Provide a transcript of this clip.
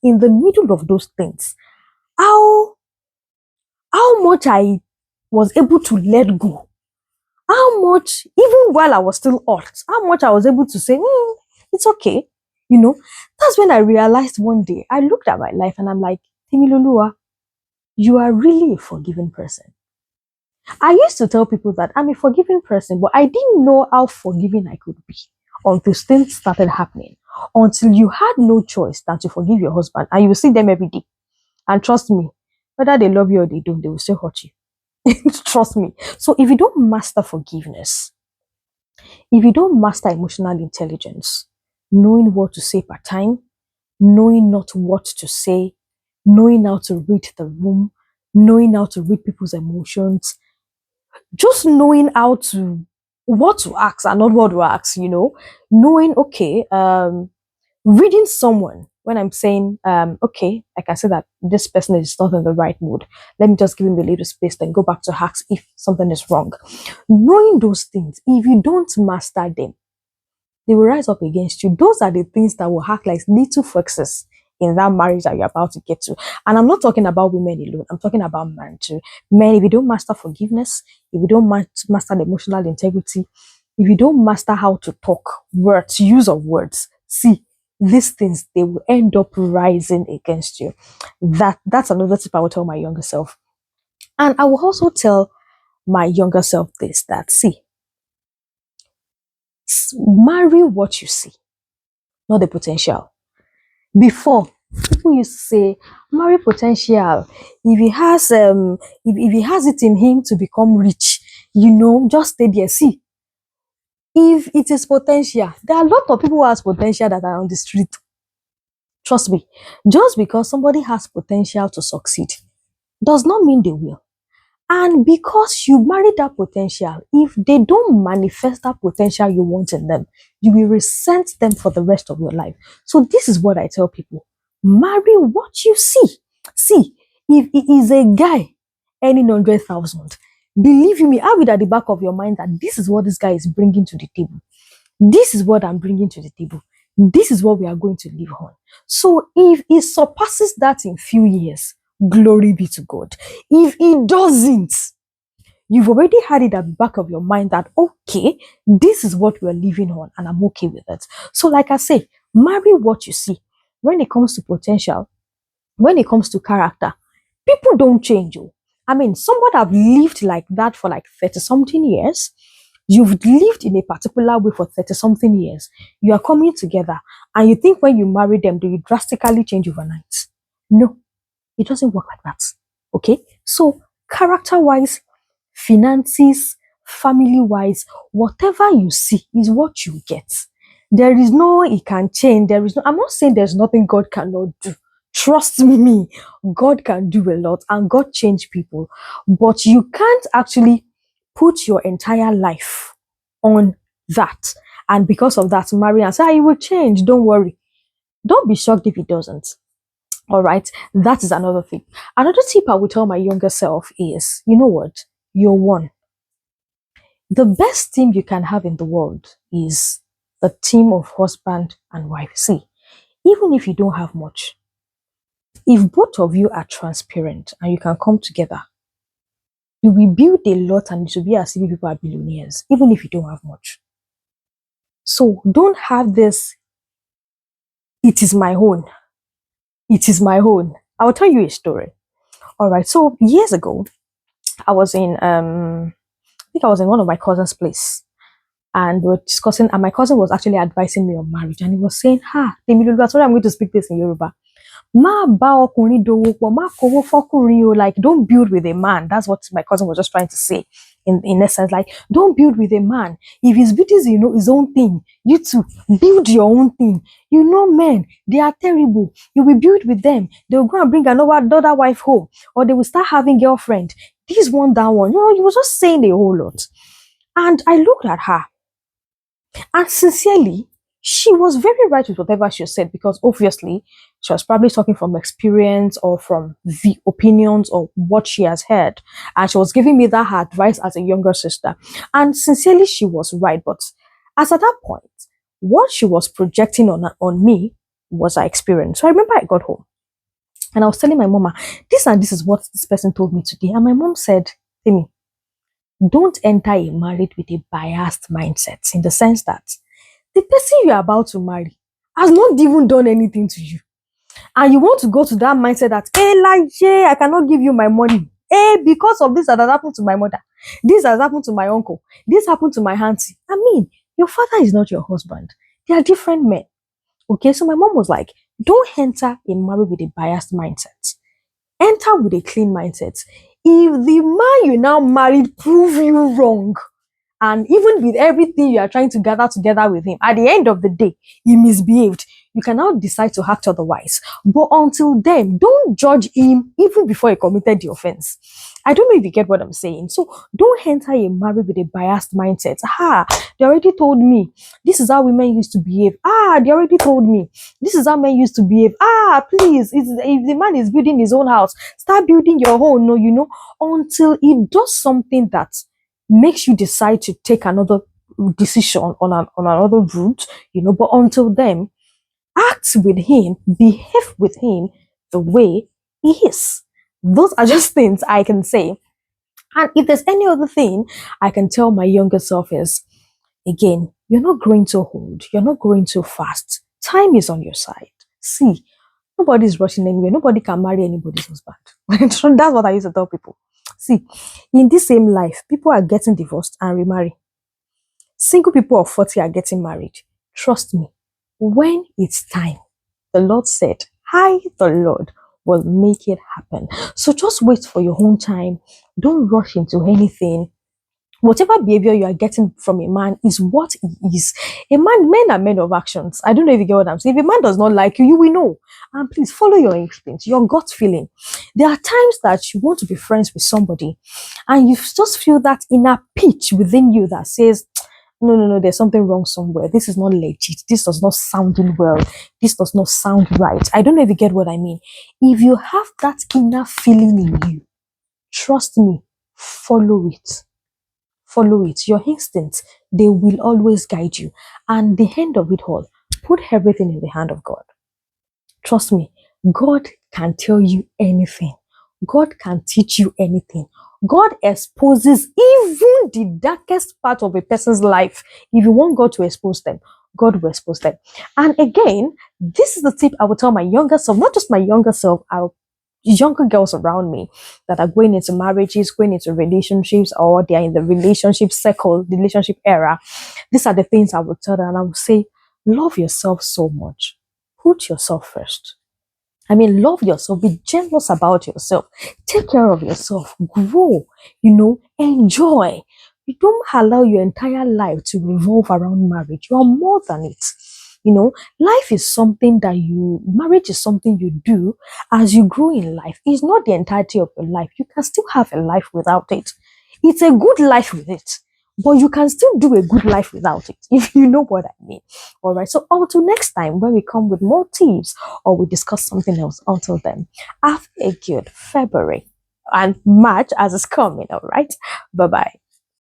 in the middle of those things, how much I was able to let go, how much, even while I was still hurt, how much I was able to say, it's okay. You know, that's when I realized one day, I looked at my life and I'm like, Timilolua, you are really a forgiving person. I used to tell people that I'm a forgiving person, but I didn't know how forgiving I could be until things started happening. Until you had no choice than to forgive your husband, and you will see them every day. And trust me, whether they love you or they don't, they will still hurt you. Trust me. So if you don't master forgiveness, if you don't master emotional intelligence, knowing what to say per time, knowing not what to say, knowing how to read the room, knowing how to read people's emotions, just knowing how to what to ask and not what to ask, knowing, okay, reading someone when I'm saying, okay, I can say that this person is not in the right mood. Let me just give him a little space, then go back to ask if something is wrong. Knowing those things, if you don't master them, they will rise up against you. Those are the things that will act like little foxes in that marriage that you're about to get to. And I'm not talking about women alone. I'm talking about men too. Men, if you don't master forgiveness, if you don't master the emotional integrity, if you don't master how to talk, words, use of words, see, these things, they will end up rising against you. That's another tip I will tell my younger self. And I will also tell my younger self this, that see, marry what you see, not the potential. Before, people used to say, marry potential. If he has if he has it in him to become rich, just stay there. See, if it is potential, there are a lot of people who has potential that are on the street. Trust me, just because somebody has potential to succeed does not mean they will. And because you marry that potential, if they don't manifest that potential you want in them, you will resent them for the rest of your life. So this is what I tell people. Marry what you see. See, if it is a guy earning 100,000, believe you me, have it at the back of your mind that this is what this guy is bringing to the table. This is what I'm bringing to the table. This is what we are going to live on. So if it surpasses that in few years, glory be to God. If it doesn't, you've already had it at the back of your mind that, okay, this is what we're living on and I'm okay with it. So like I say, marry what you see. When it comes to potential, when it comes to character, people don't change you. I mean, someone have lived like that for like 30 something years. You've lived in a particular way for 30 something years. You are coming together and you think when you marry them, do you drastically change overnight? No, it doesn't work like that. Okay. So character wise, finances, family wise, whatever you see is what you get. There is no, it can change. There is no, I'm not saying there's nothing God cannot do. Trust me, God can do a lot and God change people. But you can't actually put your entire life on that. And because of that, marry and say, it will change. Don't worry. Don't be shocked if it doesn't. All right. That is another thing. Another tip I would tell my younger self is, you know what? You're one. The best team you can have in the world is the team of husband and wife. See, even if you don't have much, if both of you are transparent and you can come together, you will build a lot and it will be as if people are billionaires, even if you don't have much. So don't have this, it is my own. It is my own. I'll tell you a story. All right. So years ago, I was in I think I was in one of my cousin's place and we were discussing, and my cousin was actually advising me on marriage, and he was saying, Temilolu, sorry, I'm going to speak this in Yoruba. Ma ba ọkùnrin dòwò pọ̀, ma kówó fọ́kùnrin o. Like, don't build with a man. That's what my cousin was just trying to say. In essence, like, don't build with a man. If he's building his own thing, you too build your own thing. Men, they are terrible. You will build with them. They will go and bring another wife home, or they will start having girlfriend. This one, that one. He was just saying a whole lot. And I looked at her, and sincerely, she was very right with whatever she said, because obviously she was probably talking from experience or from the opinions of what she has heard. And she was giving me that advice as a younger sister. And sincerely, she was right. But as at that point, what she was projecting on me was I experienced. So I remember I got home and I was telling my mama, this and this is what this person told me today. And my mom said, Timmy, don't enter a marriage with a biased mindset, in the sense that the person you're about to marry has not even done anything to you. And you want to go to that mindset that, hey, like, yeah, I cannot give you my money. Hey, because of this that has happened to my mother, this has happened to my uncle, this happened to my auntie. I mean, your father is not your husband. They are different men. Okay, so my mom was like, don't enter a marriage with a biased mindset. Enter with a clean mindset. If the man you now married prove you wrong, and even with everything you are trying to gather together with him, at the end of the day, he misbehaved. You can now decide to act otherwise. But until then, don't judge him even before he committed the offense. I don't know if you get what I'm saying. So don't enter a marriage with a biased mindset. They already told me this is how women used to behave. They already told me this is how men used to behave. Please, if the man is building his own house, start building your own. No, until he does something that makes you decide to take another decision on another route, but until then, act with him, behave with him the way he is. Those are just things I can say. And if there's any other thing I can tell my younger self is, again, you're not growing too old, you're not growing too fast. Time is on your side. See, nobody's rushing anywhere. Nobody can marry anybody's husband. That's what I used to tell people. See, in this same life, people are getting divorced and remarry. Single people of 40 are getting married. Trust me, when it's time, the Lord said, I, the Lord, will make it happen. So just wait for your own time. Don't rush into anything. Whatever behavior you are getting from a man is what he is. Men are men of actions. I don't know if you get what I'm saying. If a man does not like you, you will know. And please follow your instinct, your gut feeling. There are times that you want to be friends with somebody and you just feel that inner pitch within you that says, no, there's something wrong somewhere. This is not legit. This does not sound well. This does not sound right. I don't know if you get what I mean. If you have that inner feeling in you, trust me, follow it. Follow it. Your instincts, they will always guide you. And the end of it all, put everything in the hand of God. Trust me, God can tell you anything. God can teach you anything. God exposes even the darkest part of a person's life. If you want God to expose them, God will expose them. And again, this is the tip I will tell my younger self, not just my younger self, younger girls around me that are going into marriages, going into relationships, or they are in the relationship circle, the relationship era. These are the things I will tell them, and I will say, love yourself so much. Put yourself first. Love yourself, be generous about yourself, take care of yourself, grow, enjoy. You don't allow your entire life to revolve around marriage. You are more than it. Life is something marriage is something you do as you grow in life. It's not the entirety of your life. You can still have a life without it. It's a good life with it, but you can still do a good life without it, if you know what I mean. All right. So until next time, when we come with more tips or we discuss something else, until then, have a good February and March as it's coming. All right. Bye bye.